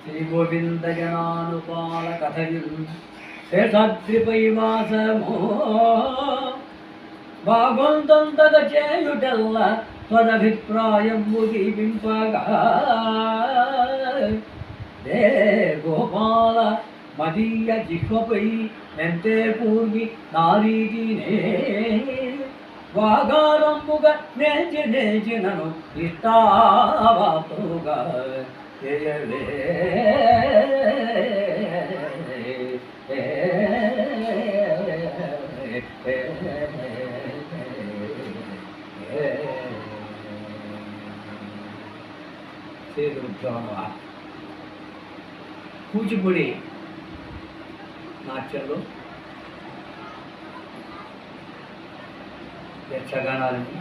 Shri Govinda జనానుపాల కథయుల్ శేషాద్రిపై వాసమో భాగవంతంతగ చేయుటల్ల త్వదభిప్రాయం ముగింపగా they Gopala మదీయ జిహ్వపై ఎంతే పూర్వి నారీతినే వాగారంబుగా నేచి నేచినను ఇష్టావాతుగా చేయవే కూచిపూడి నాట్యంలో యక్షగానాలని,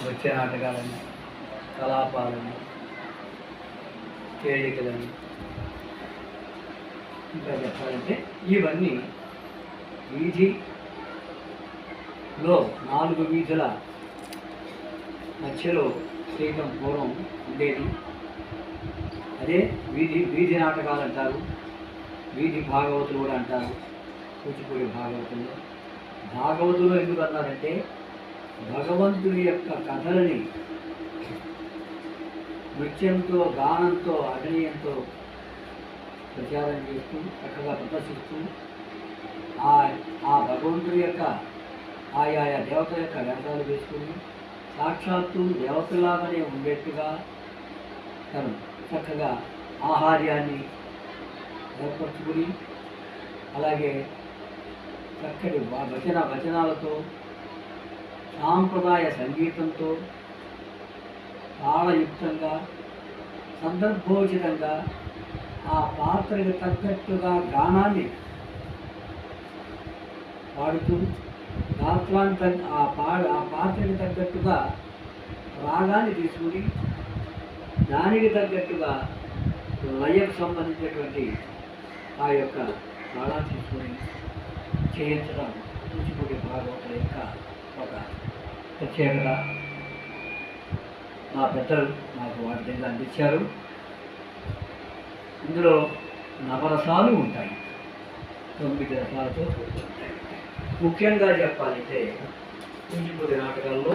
నృత్య నాటకాలని, కలాపాలని, కేళికలని, ఇంకా చెప్పాలంటే ఇవన్నీ వీధిలో 4 వీధుల మధ్యలో చేయటం పూర్వం ఉండేది. అదే వీధి నాటకాలు అంటారు, వీధి భాగవతులు కూడా అంటారు. కూచిపూడి భాగవతుల్లో ఎందుకు అన్నారంటే భగవంతుడి యొక్క కథలని నృత్యంతో, గానంతో, అభినయంతో ప్రచారం చేస్తూ చక్కగా ప్రదర్శిస్తూ ఆ భగవంతుడి యొక్క ఆయా దేవతల యొక్క వేషాలు వేసుకుని సాక్షాత్తు దేవతలాగానే ఉండేట్టుగా తను చక్కగా ఆహార్యాన్ని ఏర్పరచుకుని అలాగే చక్కటి వచనాలతో సాంప్రదాయ సంగీతంతో తాళయుక్తంగా సందర్భోచితంగా ఆ పాత్రకు తగ్గట్టుగా గానాన్ని పాడుతూ ఆ పాత్రకు తగ్గట్టుగా రాగాన్ని తీసుకుని దానికి తగ్గట్టుగా లయకు సంబంధించినటువంటి ఆ యొక్క తాళాన్ని తీసుకొని చేయించడం కూచిపూడి భాగవతుల యొక్క ఒక ప్రత్యేకత. మా పెద్దలు నాకు వాటి దగ్గర అందించారు. ఇందులో నవరసాలు ఉంటాయి, 9 రసాలతో కూడుకుంటాయి. ముఖ్యంగా చెప్పాలంటే కూచిపూడి నాటకాల్లో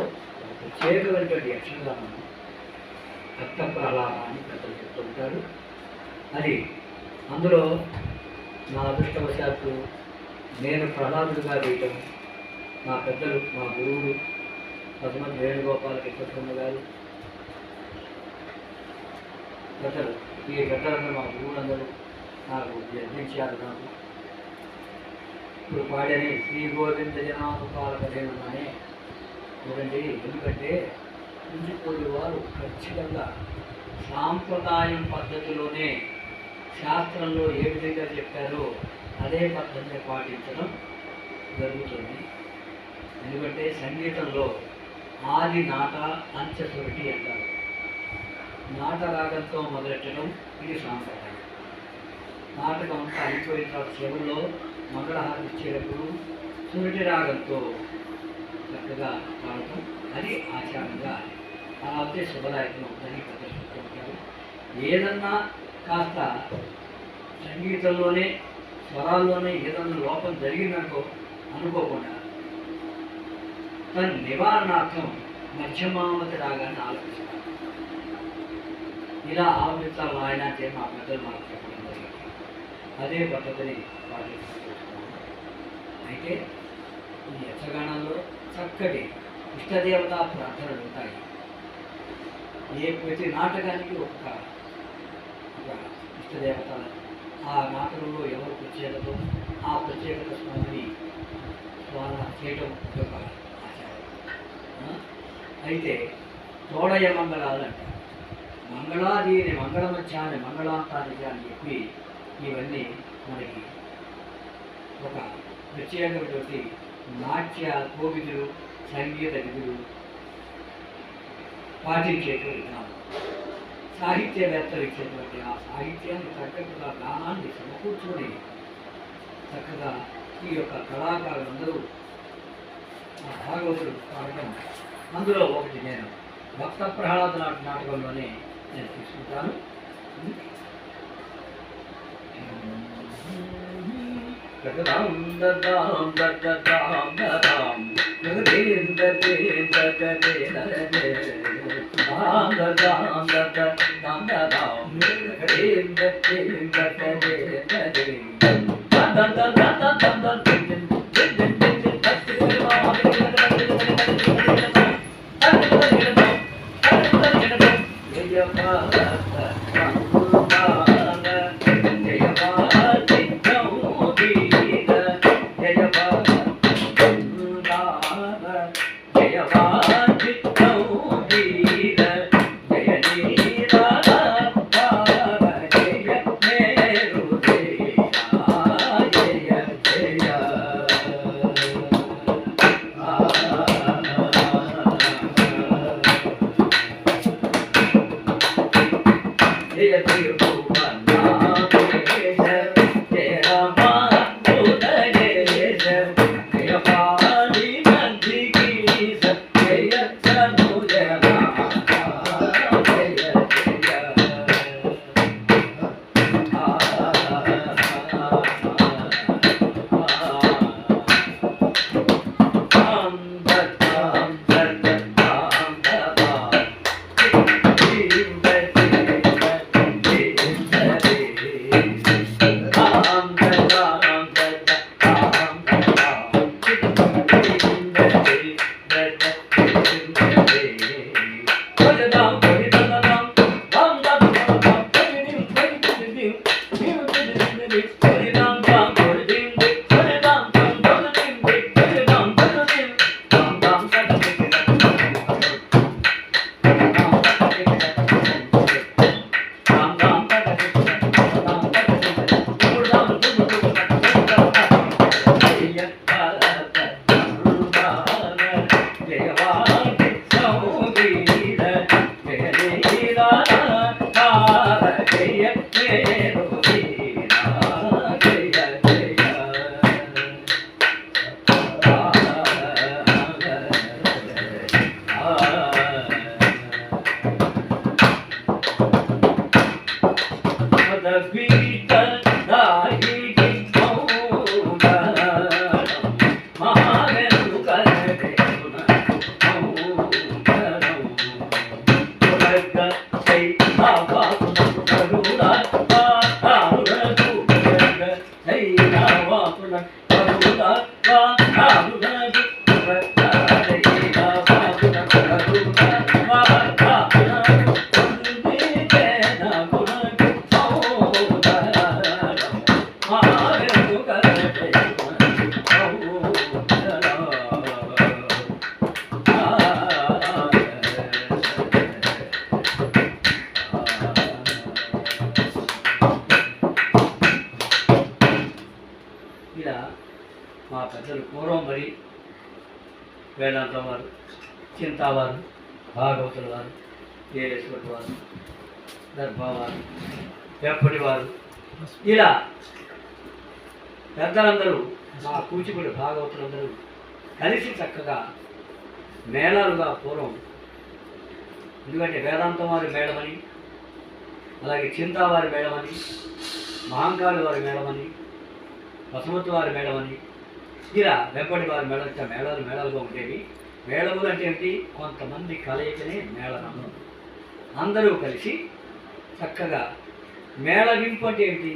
ప్రత్యేకమైనటువంటి యక్షగానం భక్త ప్రహ్లాదాన్ని పెద్దలు చెప్తుంటారు. అది అందులో నా అదృష్టవశాత్తు నేను ప్రహ్లాదుడిగా వేయటం, మా పెద్దలు, మా గురువులు పద్మతి వేణుగోపాల కృష్ణ గారు పెద్దలు, ఈ పెద్దలందరూ మా గురువులందరూ నాకు అందించారు. నాకు ఇప్పుడు పాడని శ్రీ గోవింద జనానుపాల కథేనని చూడండి. ఎందుకంటే కూచిపూడి వారు ఖచ్చితంగా సాంప్రదాయం పద్ధతిలోనే శాస్త్రంలో ఏ విధంగా చెప్పారో అదే పద్ధతిని పాటించడం జరుగుతుంది. ఎందుకంటే సంగీతంలో ఆది నాట అంచె-సొరటి అంటారు. నాట రాగంతో మొదలెట్టడం ఇది సాంప్రదాయం. నాటకం అంతా అయిపోయిన తర్వాత చివరిలో మంగళహారతి ఇచ్చేటప్పుడు సొరటి రాగంతో చక్కగా పాడటం అది ఆచారంగా అలా అయితే శుభదాయకం అవుతుందని ప్రదర్శిస్తూ ఉంటారు. ఏదన్నా కాస్త సంగీతంలోనే స్వరాల్లోనే ఏదన్నా లోపం జరిగిందనుకో అనుకోకుండా తన నివారణార్థం మధ్యమావతి రాగాన్ని ఆలోచిస్తారు. ఇలా ఆలోచించాలి ఆయన అంటే మా పెద్దలు మాకు చెప్పడం జరిగింది. అదే పద్ధతిని పాటిస్తున్నాము. అయితే ఈ యక్షగానాల్లో చక్కటి ఇష్టదేవతా ప్రార్థనలు ఉంటాయి. ప్రతి నాటకానికి ఒక ఇష్టదేవత, ఆ నాటకంలో ఎవరు ప్రత్యేకత ఆ ప్రత్యేకత స్వామిని చేయడం ఒక ఆచారం. అయితే తోడయ మంగళాలు అంటారు. మంగళాదీని మంగళమధ్యాన్ని మంగళాంతానికి అని చెప్పి ఇవన్నీ మనకి ఒక ప్రత్యేకమైనటువంటి నాట్య కోవిదులు, సంగీత విధులు పాటించేటువంటి విధానం. సాహిత్యవేత్తలు ఇచ్చేటువంటి ఆ సాహిత్యాన్ని తగ్గట్టుగా గానాన్ని సమకూర్చుకొని చక్కగా ఈ యొక్క కళాకారులందరూ ఆ భాగవతుడు పాడటం. అందులో ఒకటి నేను భక్త ప్రహ్లాద నాటకంలోనే నేను తీసుకుంటాను. ఇలా మా పెద్దలు పూర్వం మరి వేదాంత వారు, చింతావారు, భాగవతుల వారు, ఏరేశ్వరి వారు, దర్భావారు, వెప్పటి వారు, ఇలా పెద్దలందరూ మా కూచిపూడి భాగవతులందరూ కలిసి చక్కగా మేళాలుగా పూర్వం, ఎందుకంటే వేదాంతం వారి మేళమని, అలాగే చింతావారి మేళమని, మహంకాళి వారి మేళమని, వసమతి వారి మేళమని, ఇలా వెంపటి వారి మేళాలు మేళాలుగా ఉండేవి. మేళములు అంటే ఏంటి? కొంతమంది కలయికనే మేళనము. అందరూ కలిసి చక్కగా మేళవింపు అంటే ఏంటి?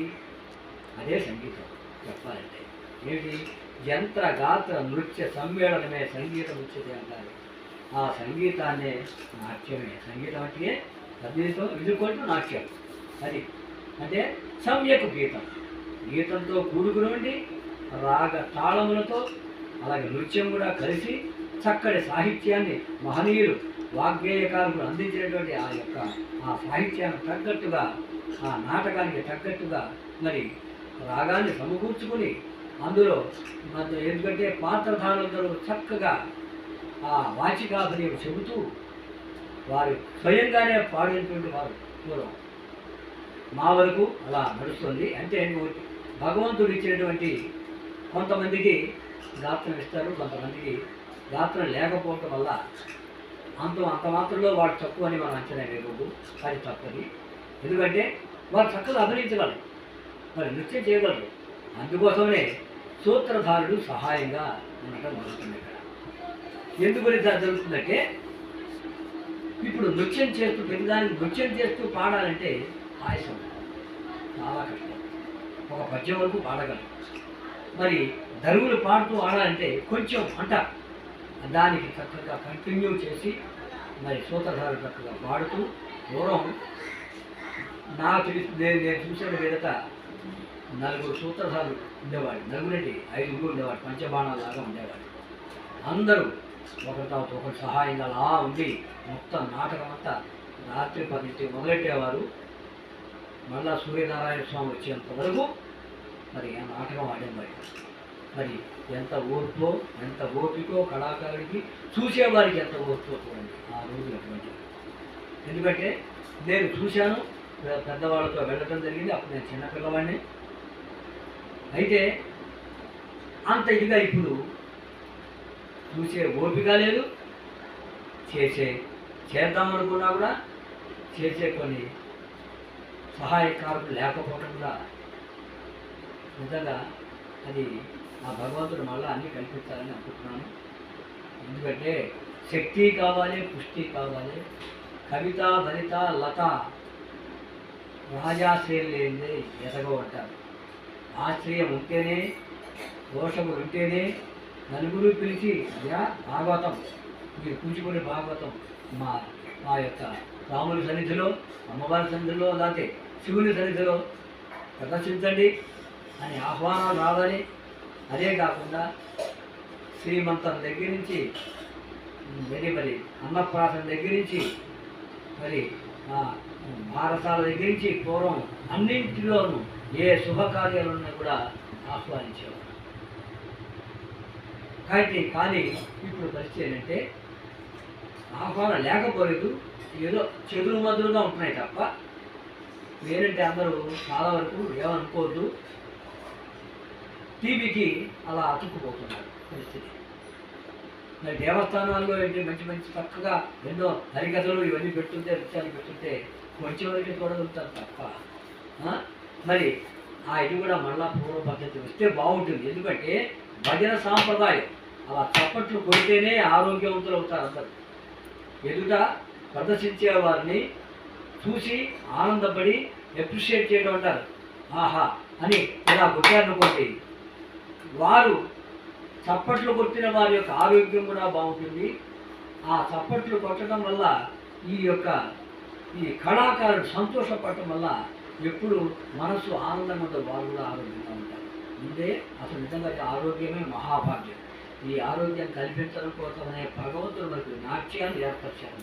అదే సంగీతం చెప్పాలంటే ఏంటి? యంత్ర గాత్ర నృత్య సమ్మేళనమే సంగీత నృత్యతే అంటారు. ఆ సంగీతాన్నే నాట్యమే. సంగీతం అంటే సంగీతం ఇదుకొంటూ నాట్యం. అది అంటే సమ్యక్ గీతం, గీతంతో కూడుకుని ఉండి రాగ తాళములతో అలాగే నృత్యం కూడా కలిసి చక్కటి సాహిత్యాన్ని మహనీయులు వాగ్గేయకారులు అందించినటువంటి ఆ సాహిత్యాన్ని తగ్గట్టుగా, ఆ నాటకానికి తగ్గట్టుగా మరి రాగాన్ని సమకూర్చుకుని అందులో ఎందుకంటే పాత్రధారులందరూ చక్కగా ఆ వాచికాభినయం చెబుతూ వారు స్వయంగానే పాడినటువంటి వారు పూర్వం. మా వరకు అలా నడుస్తుంది. అంటే భగవంతుడు ఇచ్చినటువంటి కొంతమందికి గాత్రం ఇస్తారు, కొంతమందికి గాత్రం లేకపోవటం వల్ల అంత మాత్రంలో వాడు తక్కువ అని మనం అంచనా వేయకూడదు. అది తప్పది. ఎందుకంటే వారు చక్కగా అభినయించగలరు, మరి నృత్యం చేయగలరు, అందుకోసమే సూత్రధారుడు సహాయంగా ఉండటం జరుగుతుంది. ఇక్కడ ఎందుకు జరుగుతుందంటే ఇప్పుడు నృత్యం చేస్తూ ప్రతిదానికి నృత్యం చేస్తూ పాడాలంటే ఆయాసం చాలా కష్టం. ఒక పద్యం వరకు పాడగలం. మరి దరువులు పాడుతూ ఆడాలంటే కొంచెం అంట దానికి చక్కగా కంటిన్యూ చేసి మరి సూత్రధారుడు చక్కగా పాడుతూ పూర్వం నాకు నేను చూసిన మీదట 4 సూత్రధారులు ఉండేవాడు. నలుగురండి 5 ఉండేవాడు. పంచబాణాలాగా ఉండేవాడు. అందరూ ఒకరి తర్వాత ఒకరు సహాయంగా అలా ఉండి మొత్తం నాటకం అంతా రాత్రి 10 మొదలెట్టేవారు. మళ్ళా సూర్యనారాయణ స్వామి వచ్చేంత వరకు మరి ఆ నాటకం ఆడేవారు. మరి ఎంత ఓర్పో ఎంత ఓపికో కళాకారుడికి, చూసేవారికి ఎంత ఓర్పో చూడండి ఆ రోజు అటువంటి. ఎందుకంటే నేను చూశాను, పెద్దవాళ్ళతో వెళ్ళటం జరిగింది. అప్పుడు నేను చిన్నపిల్లవాడిని. అయితే అంత ఇదిగా ఇప్పుడు చూసే ఓపిక లేదు. చేద్దామనుకున్నా కూడా చేసే కొన్ని సహాయకారులు లేకపోవడం కూడా నిజంగా అది ఆ భగవంతుడు మళ్ళీ అన్నీ కల్పించాలని అనుకుంటున్నాను. ఎందుకంటే శక్తి కావాలి, పుష్టి కావాలి. కవిత భరిత లత రాజాశ్రయం లేనిదే ఎదగో అంటారు. ఆశ్రయం ఉంటేనే, దోషములు ఉంటేనే నలుగురు పిలిచి అయ్యా భాగవతం మీరు కూర్చుకునే భాగవతం మా యొక్క రాముని సన్నిధిలో, అమ్మవారి సన్నిధిలో, లేకపోతే శివుని సన్నిధిలో ప్రదర్శించండి అని ఆహ్వానాలు రావాలి. అదే కాకుండా శ్రీమంతం దగ్గర నుంచి మరి అన్నప్రాసన దగ్గర నుంచి మరి భారతాల దగ్గర నుంచి పూర్వం అన్నింటిలోనూ ఏ శుభకార్యాలున్నా కూడా ఆహ్వానించేవారు. కానీ ఇప్పుడు పరిస్థితి ఏంటంటే ఆహ్వానం లేకపోలేదు. ఏదో చెదురు మదురుగా ఉంటున్నాయి తప్ప వేరంటే అందరూ చాలా వరకు ఏమనుకోవద్దు, టీవీకి అలా అతుక్కుపోతున్నారు పరిస్థితి. మరి దేవస్థానాల్లో ఏంటి మంచి మంచి చక్కగా ఎన్నో హరికథలు ఇవన్నీ పెడుతుంటే, నృత్యాలు పెడుతుంటే కొంచెం వరకు చూడగలుగుతారు తప్ప మరి ఆ ఇది కూడా మళ్ళా పూర్వ పద్ధతి వస్తే బాగుంటుంది. ఎందుకంటే భజన సాంప్రదాయం అలా చప్పట్లు కొడితేనే ఆరోగ్యవంతులు అవుతారు అందరూ. ఎదుట ప్రదర్శించే వారిని చూసి ఆనందపడి అప్రిషియేట్ చేయడం అంటారు. ఆహా అని ఇలా కొట్టారనుకోండి, వారు చప్పట్లు కొట్టిన వారి యొక్క ఆరోగ్యం కూడా బాగుంటుంది. ఆ చప్పట్లు కొట్టడం వల్ల ఈ కళాకారుడు సంతోషపడటం వల్ల ఎప్పుడు మనసు ఆనందంగా ఉంటుంది, వారు కూడా ఆరోగ్యంగా ఉంటారు. ముందే అసలు నిజంగా ఆరోగ్యమే మహాభాగ్యం. ఈ ఆరోగ్యం కల్పించడం కోసమనే భగవంతుడు మనకు నాట్యాన్ని ఏర్పరిచారు.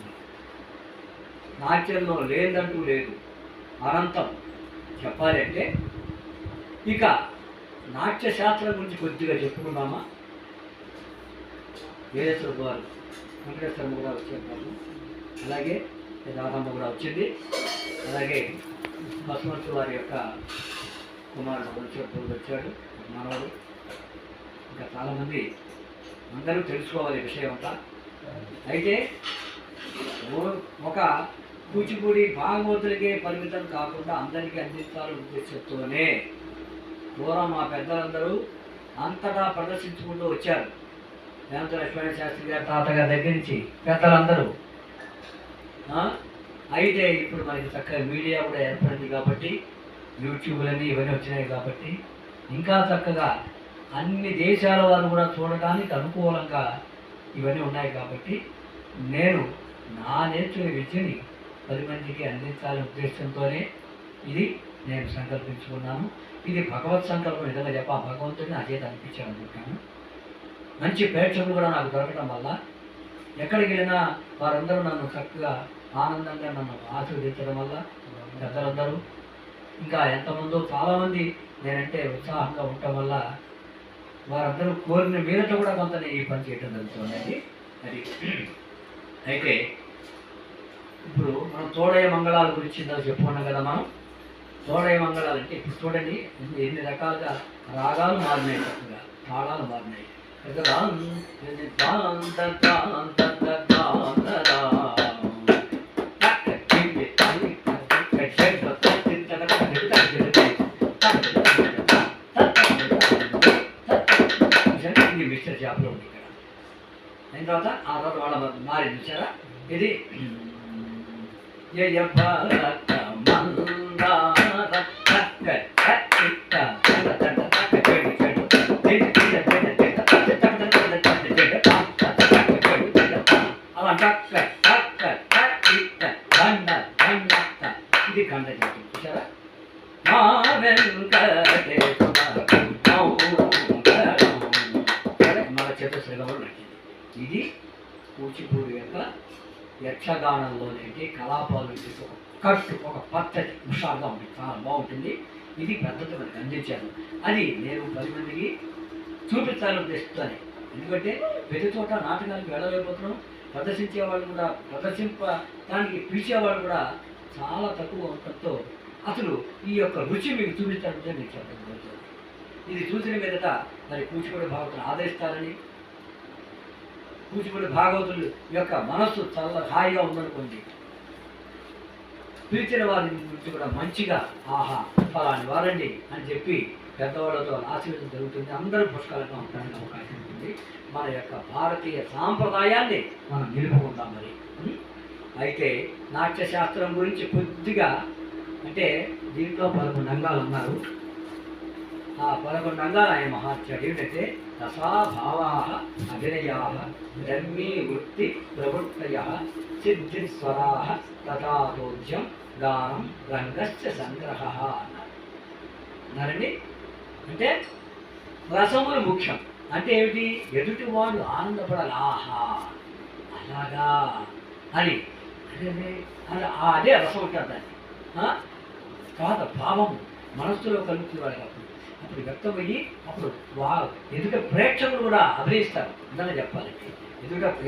నాట్యంలో లేదంటూ లేదు, అనంతం. చెప్పాలంటే ఇక నాట్యశాస్త్రం గురించి కొద్దిగా చెప్పుకున్నామా. వీరేశ్వర గారు, వెంకటేశ్వరమ్మ కూడా వచ్చారు, అలాగే రాధమ్మ కూడా వచ్చింది, అలాగే బసవంతు వారి యొక్క కుమారుడు వచ్చాడు, మనవాడు, ఇంకా చాలామంది. అందరూ తెలుసుకోవాలి విషయం అంతా. అయితే ఒక కూచిపూడి భాగవతులకే పరిమితం కాకుండా అందరికీ అందించాలని ఉద్దేశంతోనే పూర్వం మా పెద్దలందరూ అంతటా ప్రదర్శించుకుంటూ వచ్చారు. వేంత లక్ష్మణ శాస్త్రి గారి తాతగారి దగ్గర నుంచి పెద్దలందరూ. అయితే ఇప్పుడు మనకి చక్కగా మీడియా కూడా ఏర్పడింది కాబట్టి, యూట్యూబ్లన్నీ ఇవన్నీ వచ్చినాయి కాబట్టి ఇంకా చక్కగా అన్ని దేశాల వారు కూడా చూడటానికి అనుకూలంగా ఇవన్నీ ఉన్నాయి కాబట్టి నేను నా నేర్చుకునే విద్యని 10 మందికి అందించాలనే ఉద్దేశంతోనే ఇది నేను సంకల్పించుకున్నాను. ఇది భగవత్ సంకల్పం. నిజంగా చెప్ప భగవంతుడిని అదే అనిపించాను అనుకుంటాను. మంచి ప్రేక్షకులు కూడా నాకు దొరకడం వల్ల ఎక్కడికి వెళ్ళినా వారందరూ నన్ను చక్కగా ఆనందంగా నన్ను ఆశీర్వదించడం వల్ల పెద్దలందరూ ఇంకా ఎంతమందో చాలామంది నేనంటే ఉత్సాహంగా ఉండటం వల్ల వారందరూ కోరిన మీదట కూడా కొంత ఈ పని చేయడం జరుగుతుంది. అది అయితే ఇప్పుడు మనం తోడయ మంగళాల గురించి చెప్పుకున్నాం కదా. మనం తోడయ మంగళాలు అంటే ఇప్పుడు చూడండి ఎన్ని రకాలుగా రాగాలు మారినాయి, చక్కగా తాళాలు మారినాయి. అది చూసారా ఇది జయ భరత మందార అలా ఇది కండ చూసారా మా మన చతుశ్రగం నచ్చింది. ఇది కూచిపూడి యొక్క యక్షగానంలోనేంటి కళాపాలు ఒక కట్టు ఒక పద్ధతి హుషారుగా ఉంటుంది, చాలా బాగుంటుంది. ఇది పద్ధతి మనకు అందించాను. అది నేను 10 మందికి చూపించాలని ఉద్దేశిస్తాను. ఎందుకంటే ప్రతి చోట నాటకానికి వెళ్ళలేకపోతున్నాం. ప్రదర్శించేవాళ్ళు కూడా ప్రదర్శింపడానికి పిలిచేవాళ్ళు కూడా చాలా తక్కువ ఉండటంతో అసలు ఈ యొక్క రుచి మీకు చూపించాలంటే మీకు చెప్పడం జరుగుతుంది. ఇది చూసిన మీదట మరి కూచిపూడి భాగవతులు ఆదరిస్తారని, కూచిపూడి భాగవతుల యొక్క మనస్సు చాలా హాయిగా ఉందనుకోండి, పిలిచిన వారి గురించి కూడా మంచిగా ఆహా ఫలాని వారండి అని చెప్పి పెద్దవాళ్ళతో ఆశీర్వదం జరుగుతుంది. అందరూ పుష్కలంగా ఉండడానికి అవకాశం ఉంటుంది. మన యొక్క భారతీయ సాంప్రదాయాన్ని మనం నిలుపుకుందాం. మరి అయితే నాట్యశాస్త్రం గురించి కొద్దిగా అంటే దీంట్లో 11 అంగాలు ఉన్నారు. ఆ 11 అంగాలు ఆయన మహాత్యాడు ఏంటంటే రసా భావా అభినయా ధర్మీ వృత్తి ప్రవృత్తయ సిద్ధిస్వరా తథాతోజ్యం గానం రంగశ్చ సంగ్రహ అన్నారండి. అంటే రసములు ముఖ్యం. అంటే ఏమిటి? ఎదుటి వాడు ఆనందపడాలి. ఆహా అలాగా అని అదే రసం ఉంటారు దాన్ని. తర్వాత భావము మనస్సులో కలుగుతుంది వాళ్ళకి. అప్పుడు వ్యక్తమయ్యి అప్పుడు ఎందుకంటే ప్రేక్షకులు కూడా అభినయిస్తారు. ఇందని చెప్పాలంటే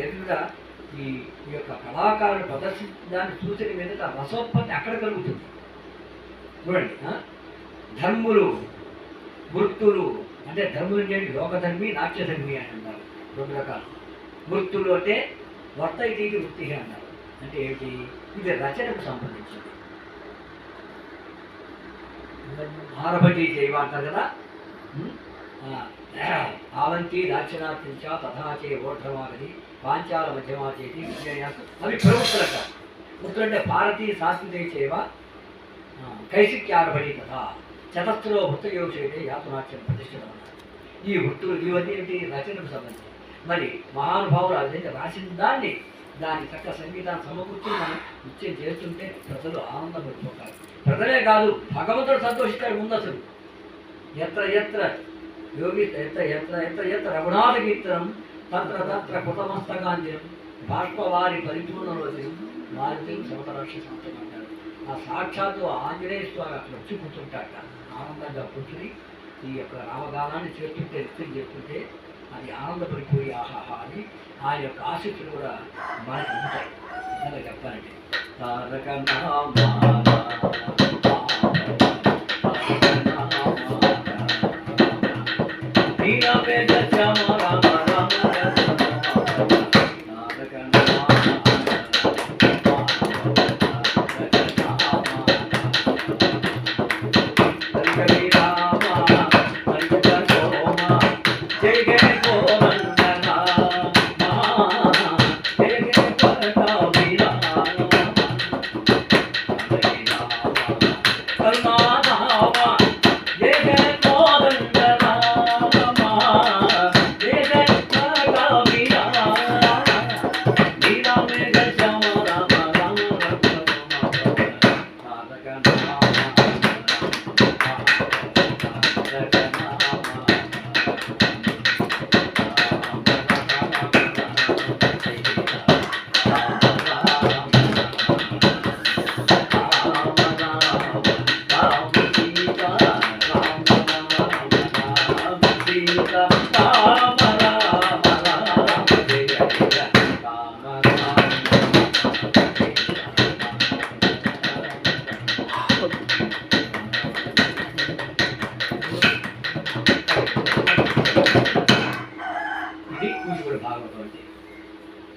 ఎదురుగా ఈ యొక్క కళాకారులు ప్రదర్శించడాన్ని చూసిన మీద రసోత్పత్తి అక్కడ కలుగుతుంది. చూడండి, ధర్ములు వృత్తులు అంటే ధర్ములు ఏంటి? లోకధర్మి నాట్యధర్మి అని అంటారు. 2 రకాలు. వృత్తులు అంటే వర్త ఇది వృత్తి అన్నారు. అంటే ఏంటి? ఇది రచనకు సంబంధించింది. ఆరభటి చేయవ అంటారు కదా. ఆవంతి దాక్షిణాత్యంచ తథాచే ఓఢ్రమాగది పాంచాల మధ్యమాచేతి విజయాసం అవి ప్రవృత్తులు అంటారు. వృత్తులు అంటే భారతీ సాంస్కృతిక చేయవ కైసిక్యారభటి కథ చతస్సులో వృత్తయోగేతే యాతనాట్యం ప్రతిష్ఠితం. ఈ వృత్తులు ఇవన్నీ ఏంటి? రచనకు సంబంధించి. మరి మహానుభావులు అదే రాసిన దాని చక్క సంగీతాన్ని సమకూర్చి మనం నిత్యం చేస్తుంటే ప్రజలు ఆనందపడిపోతారు. ప్రజలే కాదు, భగవంతుడు సంతోషిస్తాడు ముందు. అసలు ఎత్ర ఎత్ర యోగి ఎత్ర ఎత్ర ఎత్ర ఎత్ర రఘునాథ కీర్తనం తత్ర తత్ర కృతమస్తకాంజనం బాష్పవారి పరిపూర్ణరోజనం వారి సమతరక్ష సంతం అంటారు. ఆ సాక్షాత్తు ఆంజనేయ స్వామి అక్కడ వచ్చి కూర్చుంటాట. ఆనందంగా కూర్చుని ఈ యొక్క రామగానాన్ని చేస్తుంటే నృత్యం చేస్తుంటే అది ఆనందపడిపోయి ఆహాహా అని ఆయన యొక్క ఆసక్తులు కూడా మనకి ఉంటాయి. నిజంగా చెప్పాలంటే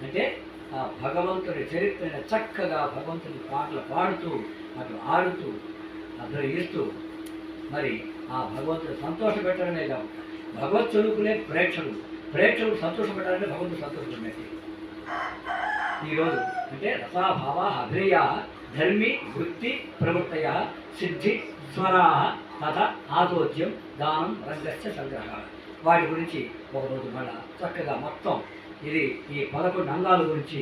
అంటే ఆ భగవంతుడి చరిత్రను చక్కగా భగవంతుని పాటలు పాడుతూ అటు ఆడుతూ అభినయిస్తూ మరి ఆ భగవంతుడు సంతోషపెట్టడమే కాదు, భగవత్ స్వరూపులే ప్రేక్షకులు సంతోషపెట్టాలంటే భగవంతుడు సంతోషపెట్టినట్టే. ఈరోజు అంటే రసాభావ అభినయ ధర్మి వృత్తి ప్రవృత్తయ సిద్ధి స్వరా తథ ఆదోద్యం దానం రంగస్య సంగ్రహ వాటి గురించి ఒకరోజు మళ్ళా చక్కగా మొత్తం ఇది ఈ 11 అంగాల గురించి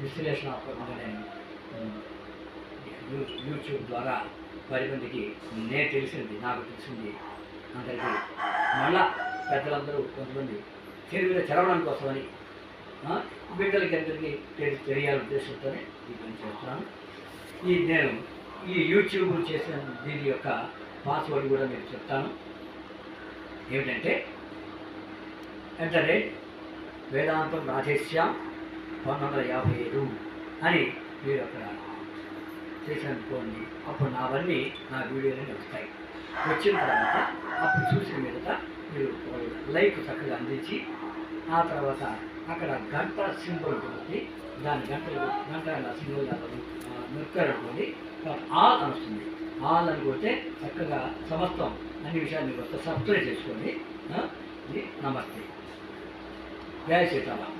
విశ్లేషణాత్మకంగా నేను యూట్యూబ్ ద్వారా 10 మందికి నేను తెలిసింది నాకు తెలిసింది అందరికీ మళ్ళా పెద్దలందరూ కొంతమంది తెలుగులో చదవడం కోసమని బిడ్డలకి అందరికీ తెలియాలని ఉద్దేశంతోనే ఈ పని చేస్తున్నాను. నేను ఈ యూట్యూబ్ చేసిన దీని యొక్క పాస్వర్డ్ కూడా మీకు చెప్తాను. ఏమిటంటే @వేదాంతం రాధేశ్యాం 1955 అని మీరు అక్కడ చేసిననుకోండి. అప్పుడు నావన్నీ నా వీడియోలన్నీ వస్తాయి. వచ్చిన తర్వాత అప్పుడు చూసిన మీదట మీరు లైక్ చక్కగా అందించి ఆ తర్వాత అక్కడ గంట సింబల్ ఉంటుంది. దాని గంట సింబల్ నొక్కారనుకోండి ఆల్ అని వస్తుంది. ఆల్ అని కొడితే చక్కగా సమస్తం అన్ని విషయాలు మీకు వస్తే సబ్స్క్రైబ్ చేసుకోండి. నమస్తే. జై సీతారాం.